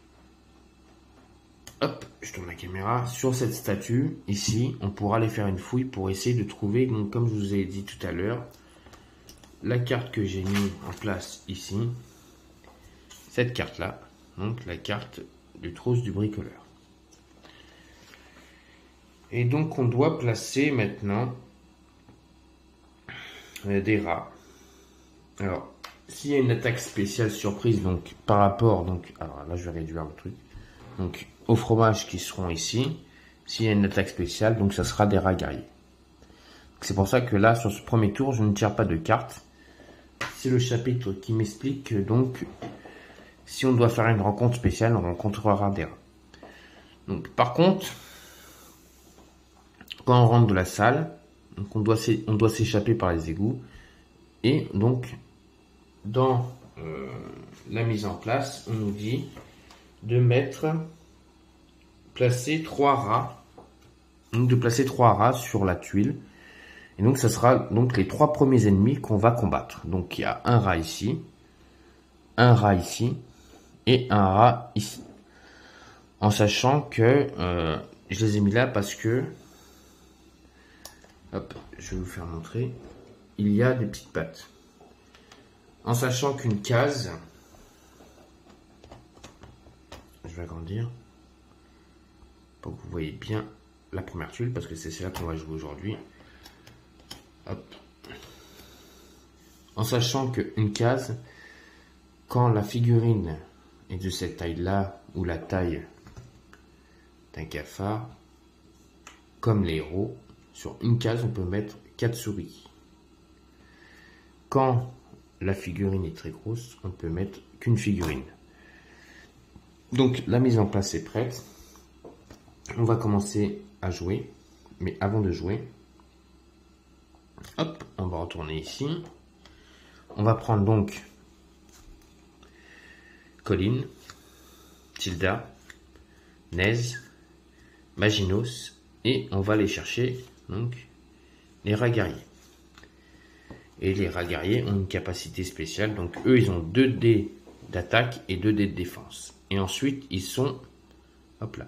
hop, je tourne la caméra. Sur cette statue, ici, on pourra aller faire une fouille pour essayer de trouver, donc, comme je vous ai dit tout à l'heure, la carte que j'ai mis en place ici. Cette carte-là, donc la carte du trousse du bricoleur. Et donc, on doit placer maintenant des rats. Alors, s'il y a une attaque spéciale surprise, donc par rapport, donc, alors là, je vais réduire le truc. Donc, aux fromages qui seront ici, s'il y a une attaque spéciale, donc ça sera des rats guerriers. C'est pour ça que là, sur ce premier tour, je ne tire pas de carte. C'est le chapitre qui m'explique que donc, si on doit faire une rencontre spéciale, on rencontrera des rats. Donc, par contre, quand on rentre de la salle, donc on doit s'échapper par les égouts. Et donc, dans la mise en place, on nous dit de placer 3 rats, donc de placer 3 rats sur la tuile. Et donc ça sera donc les 3 premiers ennemis qu'on va combattre. Donc il y a un rat ici, un rat ici et un rat ici. En sachant que je les ai mis là parce que, hop, je vais vous faire montrer, il y a des petites pattes. En sachant qu'une case, je vais agrandir pour que vous voyez bien la première tuile parce que c'est celle-là qu'on va jouer aujourd'hui. Hop. En sachant qu'une case, quand la figurine est de cette taille-là ou la taille d'un cafard, comme les héros, sur une case on peut mettre 4 souris. Quand la figurine est très grosse, on peut mettre qu'une figurine. Donc la mise en place est prête. On va commencer à jouer. Mais avant de jouer, hop, on va retourner ici. On va prendre donc Colline, Tilda, Nez, Maginos et on va aller chercher donc les rats guerriers. Et les rats guerriers ont une capacité spéciale. Donc eux, ils ont 2 dés d'attaque et 2 dés de défense. Et ensuite, ils sont, hop là,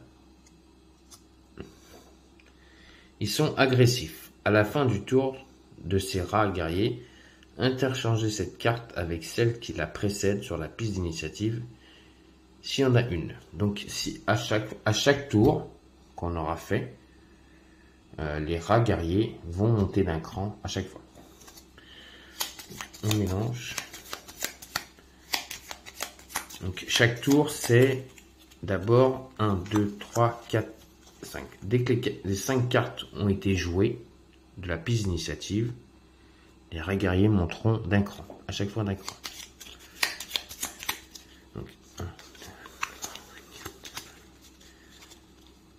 ils sont agressifs. À la fin du tour de ces rats guerriers, interchangez cette carte avec celle qui la précède sur la piste d'initiative, s'il y en a une. Donc, si à chaque tour qu'on aura fait, les rats guerriers vont monter d'un cran à chaque fois. On mélange. Donc chaque tour c'est d'abord 1, 2, 3, 4, 5. Dès que les 5 cartes ont été jouées de la piste d'initiative, les rats guerriers monteront d'un cran, à chaque fois d'un cran. Donc 1, 2,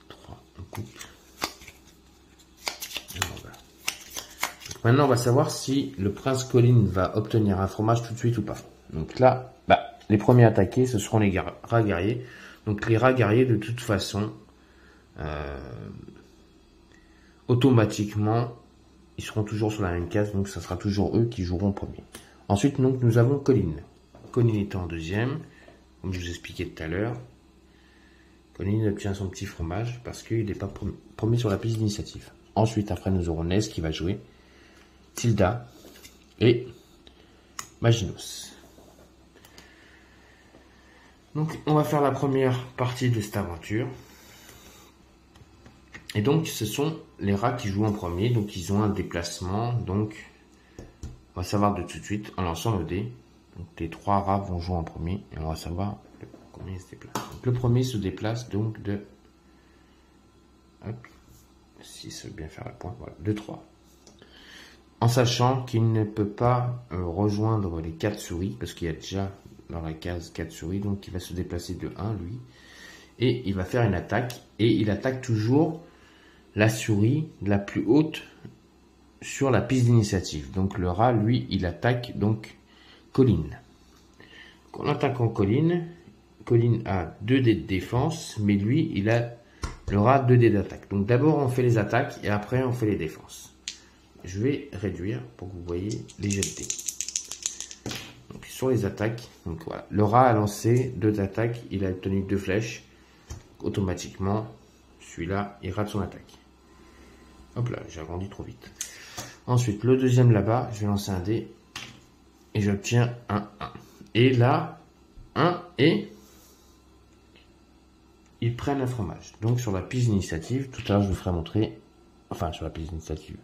3, on coupe. Et voilà. Donc maintenant on va savoir si le prince Colline va obtenir un fromage tout de suite ou pas. Donc là, les premiers attaqués, ce seront les rats guerriers. Donc les rats guerriers, de toute façon, automatiquement, ils seront toujours sur la même case, donc ça sera toujours eux qui joueront en premier. Ensuite, donc, nous avons Colline. Colline est en deuxième, comme je vous expliquais tout à l'heure. Colline obtient son petit fromage parce qu'il n'est pas premier sur la piste d'initiative. Ensuite, après, nous aurons Nez qui va jouer, Tilda et Maginos. Donc, on va faire la première partie de cette aventure. Et donc, ce sont les rats qui jouent en premier. Donc, ils ont un déplacement. Donc, on va savoir de tout de suite en lançant le dé. Donc, les 3 rats vont jouer en premier. Et on va savoir combien ils se déplacent. Donc, le premier se déplace donc de... Hop. Si ça veut bien faire le point. Voilà, de 3. En sachant qu'il ne peut pas rejoindre les 4 souris. Parce qu'il y a déjà dans la case 4 souris. Donc, il va se déplacer de 1, lui. Et il va faire une attaque. Et il attaque toujours la souris la plus haute sur la piste d'initiative. Donc le rat, lui, il attaque donc Colline. En attaquant Colline, Colline a 2 dés de défense, mais lui, il a le rat 2 dés d'attaque. Donc d'abord, on fait les attaques et après, on fait les défenses. Je vais réduire pour que vous voyez les jets de dés. Donc sur les attaques, donc voilà, le rat a lancé 2 attaques, il a obtenu 2 flèches. Automatiquement, celui-là, il rate son attaque. Hop là, j'ai agrandi trop vite. Ensuite, le deuxième là-bas, je vais lancer un dé. Et j'obtiens un 1. Et là, 1 et... ils prennent un fromage. Donc sur la piste d'initiative, tout à l'heure je vous ferai montrer... Enfin, sur la piste d'initiative.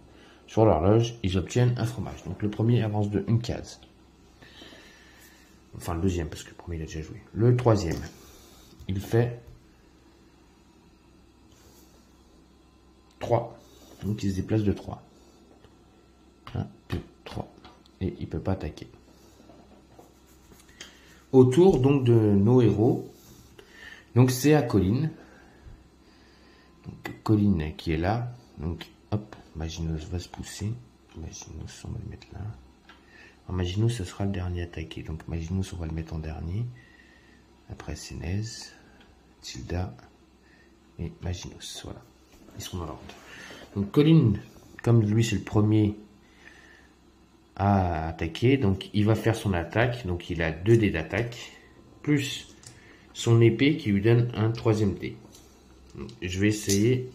Sur l'horloge, ils obtiennent un fromage. Donc le premier avance de 1 case. Enfin, le deuxième, parce que le premier, il a déjà joué. Le troisième, il fait... 3. Donc il se déplace de 3. 1, 2, 3. Et il ne peut pas attaquer. Autour donc de nos héros. Donc c'est à Colline. Donc Colline qui est là. Donc hop, Maginos va se pousser. Maginos, on va le mettre là. Alors, Maginos, ce sera le dernier attaqué. Donc Maginos, on va le mettre en dernier. Après c'est Nez, Tilda et Maginos. Voilà. Ils sont dans l'ordre. Donc Colline, comme lui c'est le premier à attaquer, donc il va faire son attaque. Donc il a 2 dés d'attaque, plus son épée qui lui donne un 3e dé. Donc, je vais essayer,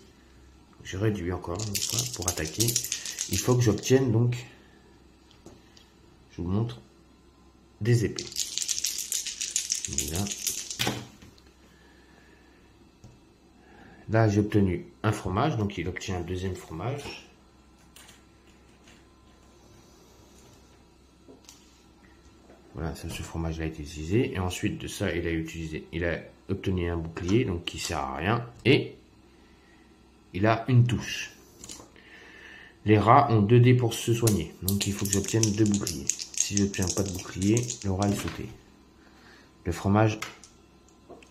je réduis encore une fois pour attaquer. Il faut que j'obtienne donc, je vous montre, des épées. Là, j'ai obtenu un fromage, donc il obtient un 2e fromage. Voilà, ça, ce fromage a été utilisé. Et ensuite de ça, il a obtenu un bouclier, donc qui sert à rien. Et il a une touche. Les rats ont 2 dés pour se soigner, donc il faut que j'obtienne 2 boucliers. Si je n'obtiens pas de bouclier, le rat est sauté. Le fromage...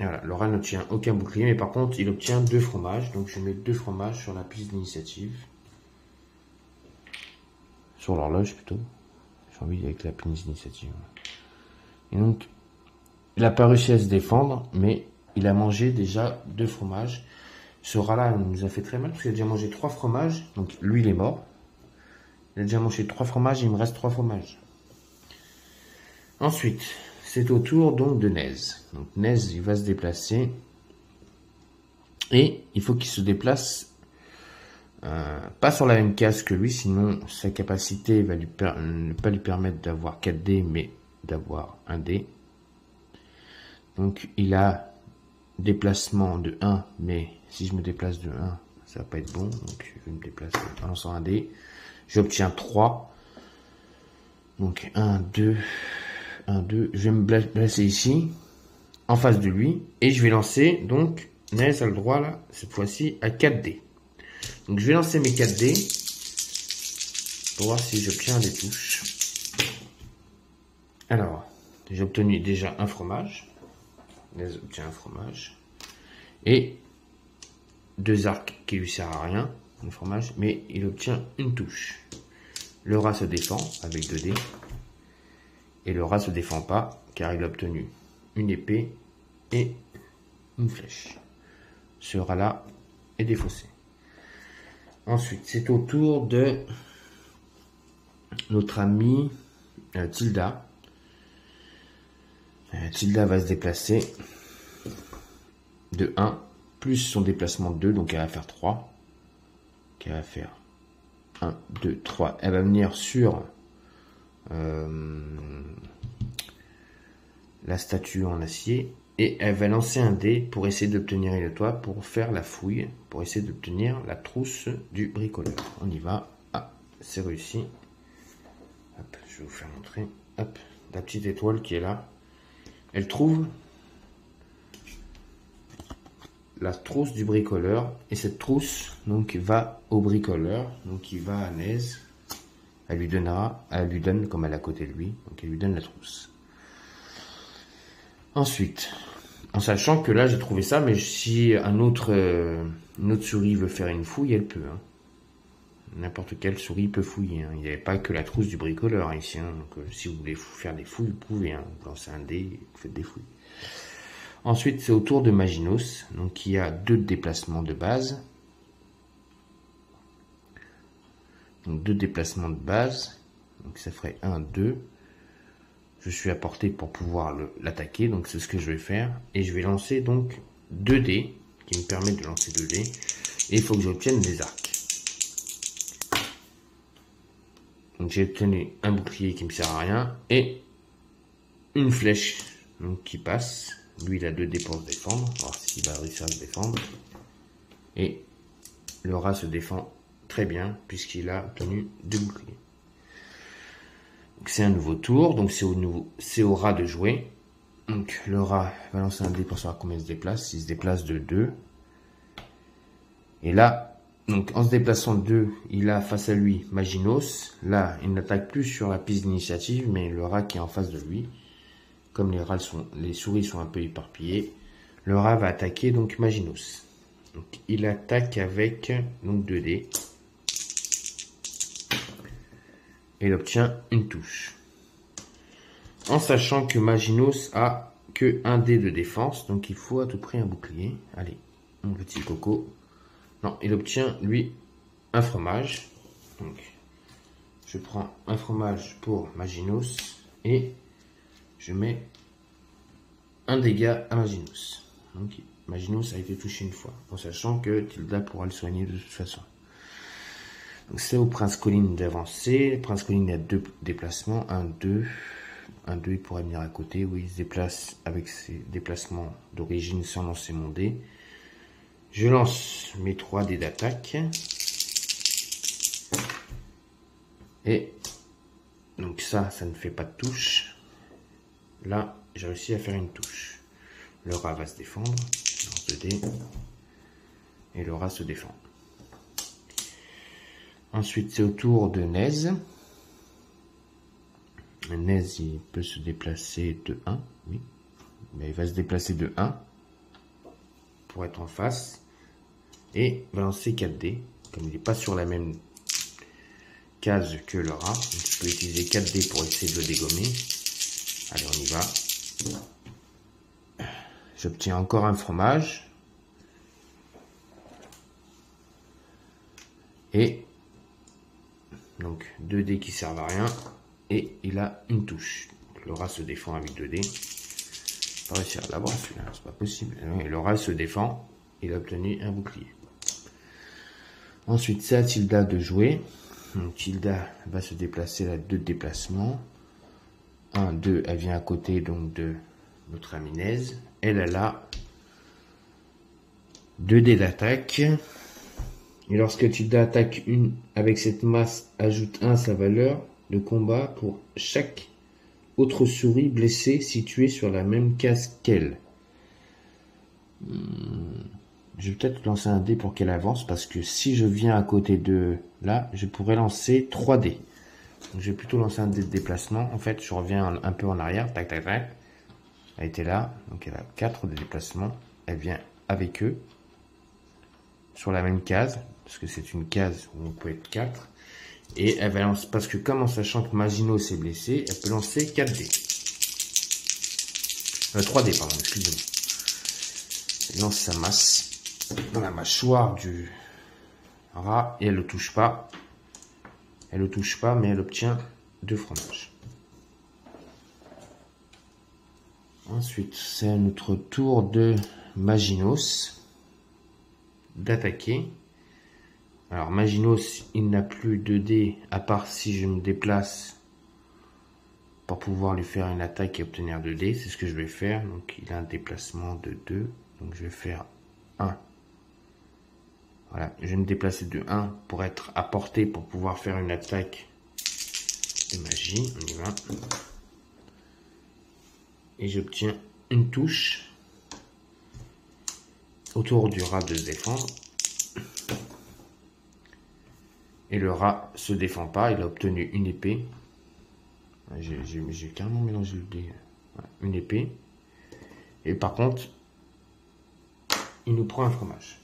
Et voilà, le rat n'obtient aucun bouclier, mais par contre, il obtient 2 fromages. Donc, je mets 2 fromages sur la piste d'initiative. Sur l'horloge, plutôt. J'ai envie avec la piste d'initiative. Et donc, il n'a pas réussi à se défendre, mais il a mangé déjà 2 fromages. Ce rat-là nous a fait très mal, parce qu'il a déjà mangé 3 fromages. Donc, lui, il est mort. Il a déjà mangé 3 fromages, il me reste 3 fromages. Ensuite... c'est au tour donc de Nez. Donc Nez, il va se déplacer. Et il faut qu'il se déplace pas sur la même case que lui, sinon sa capacité va ne pas lui permettre d'avoir 4 dés, mais d'avoir 1 dé. Donc il a déplacement de 1, mais si je me déplace de 1, ça va pas être bon. Donc je vais me déplacer en lançant un dé. J'obtiens 3. Donc 1, 2... 1, 2, je vais me placer ici, en face de lui, et je vais lancer, donc, Nez a le droit, là, cette fois-ci, à 4 dés. Donc, je vais lancer mes 4 dés, pour voir si j'obtiens des touches. Alors, j'ai obtenu déjà un fromage, Nez obtient un fromage, et 2 arcs qui lui servent à rien, un fromage, mais il obtient une touche. Le rat se défend avec 2 dés. Et le rat se défend pas, car il a obtenu une épée et une flèche. Ce rat-là est défaussé. Ensuite, c'est au tour de notre amie Tilda. Tilda va se déplacer de 1, plus son déplacement de 2, donc elle va faire 3. Donc elle va faire 1, 2, 3. Elle va venir sur la statue en acier et elle va lancer un dé pour essayer d'obtenir le toit, pour faire la fouille, pour essayer d'obtenir la trousse du bricoleur. On y va. Ah, c'est réussi. Hop, je vais vous faire montrer. Hop, la petite étoile qui est là. Elle trouve la trousse du bricoleur et cette trousse donc va au bricoleur, donc il va à Neige. Elle lui donne comme elle est à côté de lui, donc elle lui donne la trousse. Ensuite, en sachant que là j'ai trouvé ça, mais si une autre souris veut faire une fouille, elle peut. Hein. N'importe quelle souris peut fouiller. Hein. Il n'y avait pas que la trousse du bricoleur ici. Hein. Donc si vous voulez faire des fouilles, vous pouvez. Hein. Vous lancez un dé, vous faites des fouilles. Ensuite, c'est au tour de Maginos, donc qui a 2 déplacements de base. Donc 2 déplacements de base, donc ça ferait 1, 2. Je suis à portée pour pouvoir l'attaquer, donc c'est ce que je vais faire. Et je vais lancer donc 2 dés, qui me permettent de lancer 2 dés. Et il faut que j'obtienne des arcs. Donc j'ai obtenu un bouclier qui me sert à rien, et une flèche donc, qui passe. Lui il a 2 dés pour se défendre, on va voir s'il va réussir à se défendre. Et le rat se défend très bien, puisqu'il a obtenu 2 boucliers. C'est un nouveau tour, donc c'est au rat de jouer. Donc le rat va lancer un dé pour savoir combien il se déplace. Il se déplace de 2. Et là, donc en se déplaçant de 2, il a face à lui Maginos. Là, il n'attaque plus sur la piste d'initiative, mais le rat qui est en face de lui. Comme les souris sont un peu éparpillées, le rat va attaquer donc Maginos. Donc il attaque avec donc 2 dés. Et il obtient une touche. En sachant que Maginos a que 1 dé de défense, donc il faut à tout prix un bouclier. Allez, mon petit coco. Non, il obtient lui un fromage. Donc je prends un fromage pour Maginos et je mets un dégât à Maginos. Donc Maginos a été touché une fois, en sachant que Tilda pourra le soigner de toute façon. Donc c'est au Prince Colline d'avancer. Le Prince Colline a 2 déplacements. 1, 2. 1, 2, il pourrait venir à côté. Oui, il se déplace avec ses déplacements d'origine sans lancer mon dé. Je lance mes 3 dés d'attaque. Et donc ça ne fait pas de touche. Là, j'ai réussi à faire une touche. Le rat va se défendre. Je lance 2 dés. Et le rat se défend. Ensuite, c'est au tour de Neige. Neige, il peut se déplacer de 1. Oui. Mais il va se déplacer de 1 pour être en face. Et va lancer 4 dés. Comme il n'est pas sur la même case que le rat, donc je peux utiliser 4 dés pour essayer de le dégommer. Allez, on y va. J'obtiens encore un fromage. Et donc 2 dés qui servent à rien. Et il a une touche. Donc, le rat se défend avec 2 dés. Pas réussir à l'avoir celui-là, c'est pas possible. Et le rat se défend. Il a obtenu un bouclier. Ensuite, c'est à Tilda de jouer. Donc, Tilda va se déplacer, elle a 2 déplacements. 1, 2, elle vient à côté donc de notre amie Neige. Elle a 2 dés d'attaque. Et lorsque Tilda attaque une avec cette masse, ajoute 1 à sa valeur de combat pour chaque autre souris blessée située sur la même case qu'elle. Je vais peut-être lancer un dé pour qu'elle avance, parce que si je viens à côté de là, je pourrais lancer 3 dés. Donc je vais plutôt lancer un dé de déplacement. En fait, je reviens un peu en arrière. Tac, tac, tac. Elle était là. Donc elle a 4 de déplacement. Elle vient avec eux. Sur la même case. Parce que c'est une case où on peut être 4. Et elle va lancer, parce que comme en sachant que Maginos s'est blessé, elle peut lancer 4 dés. 3 dés, pardon, excusez-moi. Elle lance sa masse dans la mâchoire du rat et elle le touche pas. Elle le touche pas, mais elle obtient 2 fromages. Ensuite, c'est à notre tour de Maginos d'attaquer. Alors Maginos, il n'a plus de dés, à part si je me déplace pour pouvoir lui faire une attaque et obtenir 2 dés. C'est ce que je vais faire. Donc il a un déplacement de 2. Donc je vais faire 1. Voilà, je vais me déplacer de 1 pour être à portée pour pouvoir faire une attaque de magie. On y va. Et j'obtiens une touche. Autour du rat de se défendre. Et le rat se défend pas, il a obtenu une épée. J'ai carrément mélangé le dé. Voilà, une épée. Et par contre, il nous prend un fromage.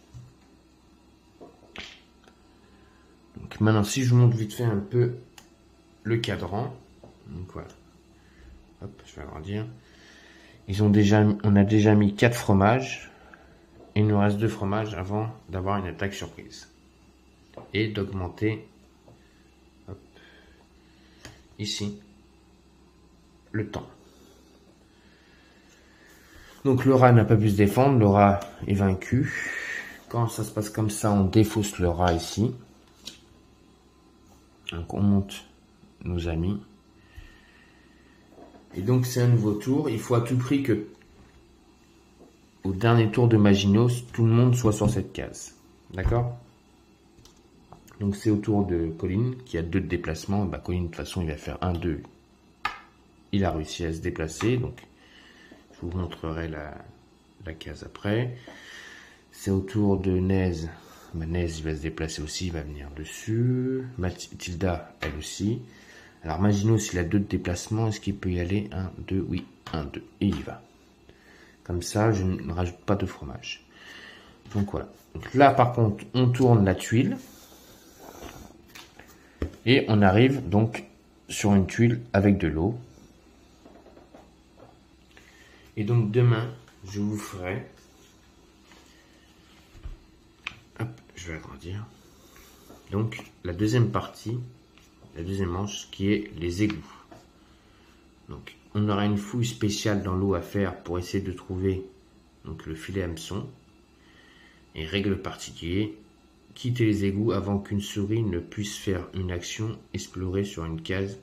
Donc maintenant, si je vous montre vite fait un peu le cadran. Donc voilà. Hop, je vais agrandir. On a déjà mis 4 fromages. Il nous reste 2 fromages avant d'avoir une attaque surprise. Et d'augmenter ici le temps. Donc le rat n'a pas pu se défendre, le rat est vaincu. Quand ça se passe comme ça, on défausse le rat ici. Donc on monte nos amis. Et donc c'est un nouveau tour. Il faut à tout prix que au dernier tour de Maginos, tout le monde soit sur cette case. D'accord ? Donc c'est au tour de Colin qui a 2 de déplacement. Bah, Colin de toute façon il va faire 1, 2. Il a réussi à se déplacer. Donc je vous montrerai la case après. C'est au tour de Nez. Bah, Nez il va se déplacer aussi. Il va venir dessus. Mathilda elle aussi. Alors Maginos il a 2 de déplacement. Est-ce qu'il peut y aller? 1, 2. Oui 1, 2. Et il y va. Comme ça je ne rajoute pas de fromage. Donc voilà. Donc là par contre on tourne la tuile. Et on arrive donc sur une tuile avec de l'eau. Et donc demain, je vous ferai... Hop, je vais agrandir. Donc la deuxième partie, la deuxième manche qui est les égouts. Donc on aura une fouille spéciale dans l'eau à faire pour essayer de trouver donc, le filet hameçon. Et règle particulière. Quitter les égouts avant qu'une souris ne puisse faire une action, explorer sur une case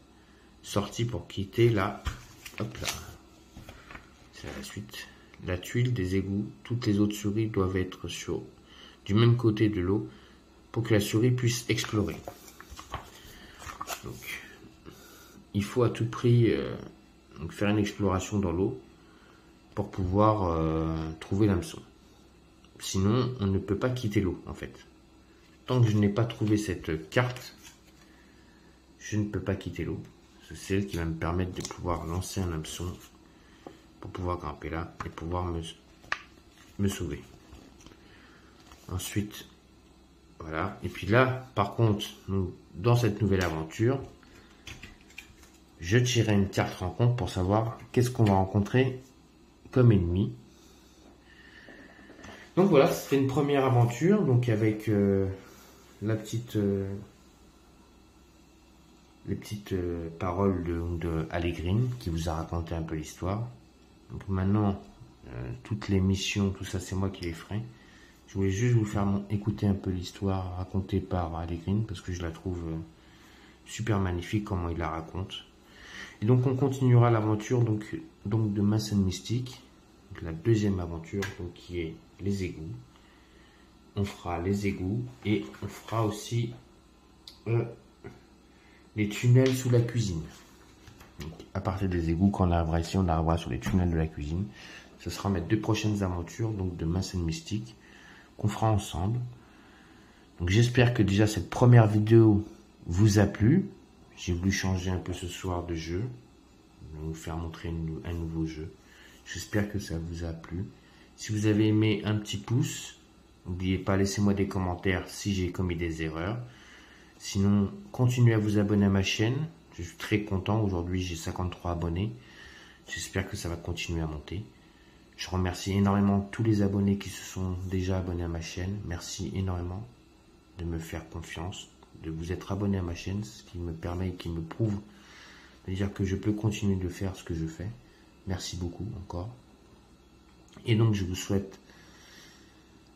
sortie pour quitter la... Hop là. C'est la suite. La tuile des égouts. Toutes les autres souris doivent être du même côté de l'eau pour que la souris puisse explorer. Donc, il faut à tout prix faire une exploration dans l'eau pour pouvoir trouver l'hameçon. Sinon, on ne peut pas quitter l'eau en fait. Tant que je n'ai pas trouvé cette carte, je ne peux pas quitter l'eau. C'est celle qui va me permettre de pouvoir lancer un hameçon pour pouvoir grimper là et pouvoir me sauver. Ensuite, voilà. Et puis là, par contre, dans cette nouvelle aventure, je tirerai une carte rencontre pour savoir qu'est-ce qu'on va rencontrer comme ennemi. Donc voilà, c'était une première aventure, donc avec les petites paroles de Allegrine qui vous a raconté un peu l'histoire. Donc maintenant, toutes les missions, tout ça, c'est moi qui les ferai. Je voulais juste vous faire écouter un peu l'histoire racontée par Allegrine parce que je la trouve super magnifique comment il la raconte. Et donc on continuera l'aventure donc de Mass & Mystic, donc la deuxième aventure donc, qui est les égouts. On fera les égouts et on fera aussi les tunnels sous la cuisine. Donc, à partir des égouts, quand on arrivera ici, on arrivera sur les tunnels de la cuisine. Ce sera mes 2 prochaines aventures donc de Mass & Mystic qu'on fera ensemble. Donc j'espère que déjà cette première vidéo vous a plu. J'ai voulu changer un peu ce soir de jeu, vous faire montrer un nouveau jeu. J'espère que ça vous a plu. Si vous avez aimé, un petit pouce. N'oubliez pas, laissez-moi des commentaires si j'ai commis des erreurs. Sinon, continuez à vous abonner à ma chaîne. Je suis très content. Aujourd'hui, j'ai 53 abonnés. J'espère que ça va continuer à monter. Je remercie énormément tous les abonnés qui se sont déjà abonnés à ma chaîne. Merci énormément. de me faire confiance, de vous être abonné à ma chaîne, ce qui me permet et qui me prouve de dire que je peux continuer de faire ce que je fais. Merci beaucoup encore. Et donc je vous souhaite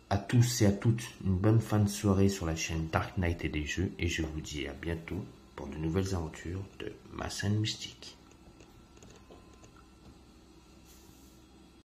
à tous et à toutes une bonne fin de soirée sur la chaîne Dark Knight et des jeux, et je vous dis à bientôt pour de nouvelles aventures de ma scène mystique.